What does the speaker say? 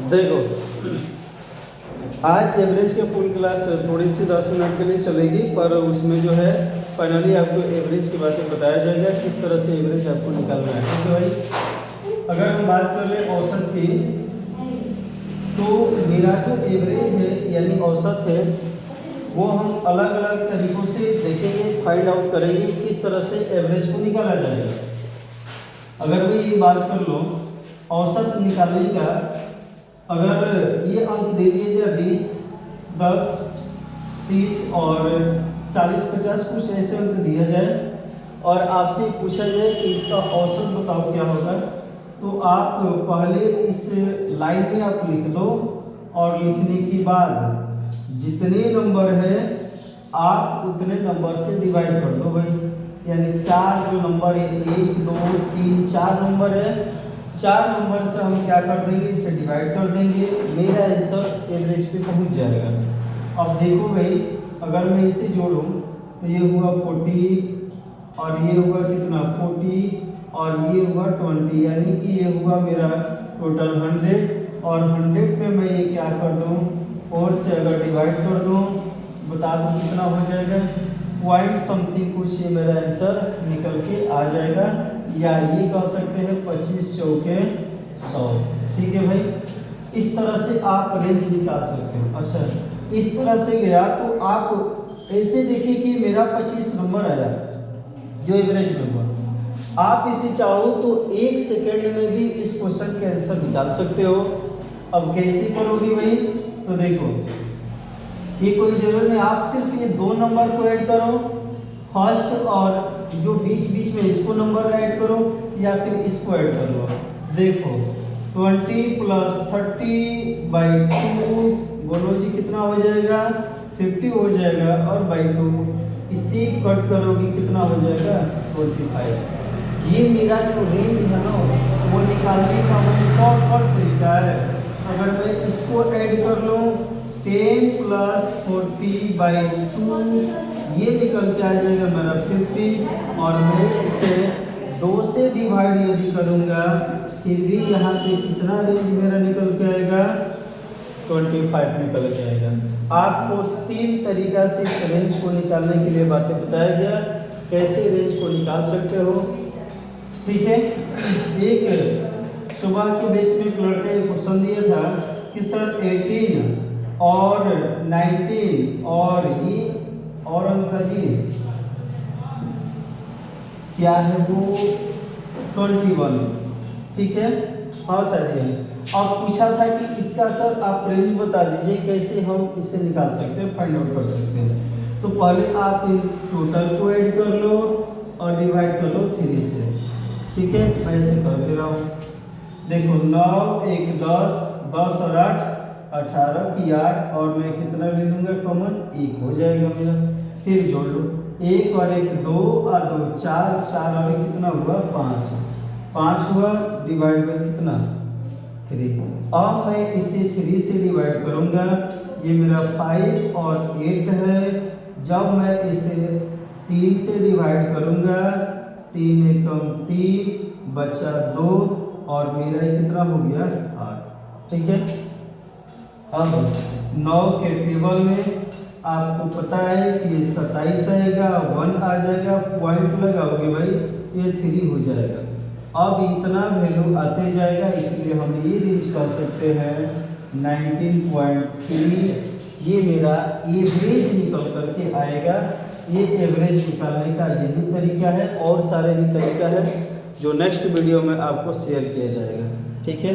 देखो, आज एवरेज के फुल क्लास थोड़ी सी 10 मिनट के लिए चलेगी, पर उसमें जो है फाइनली आपको एवरेज की बातें बताया जाएगा, किस तरह से एवरेज आपको निकालना है। ठीक है भाई, अगर हम बात कर ले औसत की, तो मेरा जो एवरेज है यानी औसत है, वो हम अलग अलग तरीक़ों से देखेंगे, फाइंड आउट करेंगे किस तरह से एवरेज को निकाला जाएगा। अगर मैं ये बात कर लो औसत निकालने का, अगर ये अंक दे दिए जाए 20, 10, 30 और 40, 50 कुछ ऐसे अंक दिया जाए और आपसे पूछा जाए कि इसका औसत बताओ क्या होगा, तो आप पहले इस लाइन में आप लिख दो और लिखने के बाद जितने नंबर है आप उतने नंबर से डिवाइड कर दो भाई। यानी 4 जो नंबर है, 1, 2, 3, 4 नंबर है, 4 नंबर से हम क्या कर देंगे, इसे डिवाइड कर देंगे, मेरा आंसर एवरेज पे पहुंच जाएगा। अब देखो भाई, अगर मैं इसे जोड़ूं तो ये हुआ 40 और ये हुआ कितना 40 और ये हुआ 20, यानी कि ये हुआ मेरा टोटल 100 और 100 पे मैं ये क्या कर दूं, 4 से अगर डिवाइड कर दूं, बता दूं कितना हो जाएगा, पॉइंट समथिंग कुछ ये मेरा आंसर निकल के आ जाएगा, या ये कह सकते हैं 25 चौके 100। ठीक है भाई, इस तरह से आप रेंज निकाल सकते हो। अच्छा, इस तरह से गया तो आप ऐसे देखिए कि मेरा 25 नंबर आया जो एवरेज में हुआ, आप इसे चाहो तो 1 सेकेंड में भी इस क्वेश्चन के आंसर निकाल सकते हो। अब कैसे करोगे भाई, तो देखो ये कोई जरूरत नहीं, आप सिर्फ ये 2 नंबर को ऐड करो फर्स्ट, और जो बीच बीच में इसको नंबर ऐड करो या फिर इसको ऐड कर लो। देखो 20 + 30/2 बोलो जी कितना हो जाएगा, 50 हो जाएगा, और /2 इसे कट करोगे कितना हो जाएगा 25। ये मेरा जो रेंज है ना, वो निकालने का शॉर्टकट तरीका है। अगर मैं इसको ऐड कर लूँ 10 + 40/2, ये निकल के आ जाएगा मेरा 50, और मैं इसे 2 से डिवाइड यदि करूँगा फिर भी यहाँ पे कितना रेंज मेरा निकल के आएगा, 25 निकल के आएगा। आपको 3 तरीका से इस रेंज को निकालने के लिए बातें बताया गया, कैसे रेंज को निकाल सकते हो। ठीक है, एक सुबह के बैच में एक लड़के ने क्वेश्चन दिया था कि सर 18 और 19 और ये और अंक जी क्या है वो 21। ठीक है, हाँ सर ये अब पूछा था कि इसका सर आप रेंज बता दीजिए, कैसे हम इसे निकाल सकते हैं, फाइंड आउट कर सकते हैं। तो पहले आप टोटल को ऐड कर लो और डिवाइड कर लो 3 से। ठीक है, मैं ऐसे कर दे रहा हूँ। देखो 9, 1, 10, 10 और 8, 18 की 8, और मैं कितना ले लूँगा कॉमन, 1 हो जाएगा मेरा। फिर जोड़ लो, 1 और 1 2 और 2 4, 4 और 1 कितना हुआ 5, 5 हुआ, डिवाइड बाई कितना 3। अब मैं इसे 3 से डिवाइड करूँगा, ये मेरा 5 और 8 है। जब मैं इसे 3 से डिवाइड करूँगा, 3 एकम 3 बचा 2, और मेरा कितना हो गया 8। ठीक है, अब 9 के टेबल में आपको पता है कि ये 27 आएगा, 1 आ जाएगा, पॉइंट लगाओगे भाई ये 3 हो जाएगा। अब इतना वैल्यू आते जाएगा, इसलिए हम ये रेंज कर सकते हैं 19.3। ये मेरा एवरेज निकल करके आएगा। ये एवरेज निकालने का यही तरीका है, और सारे भी तरीका है जो नेक्स्ट वीडियो में आपको शेयर किया जाएगा। ठीक है।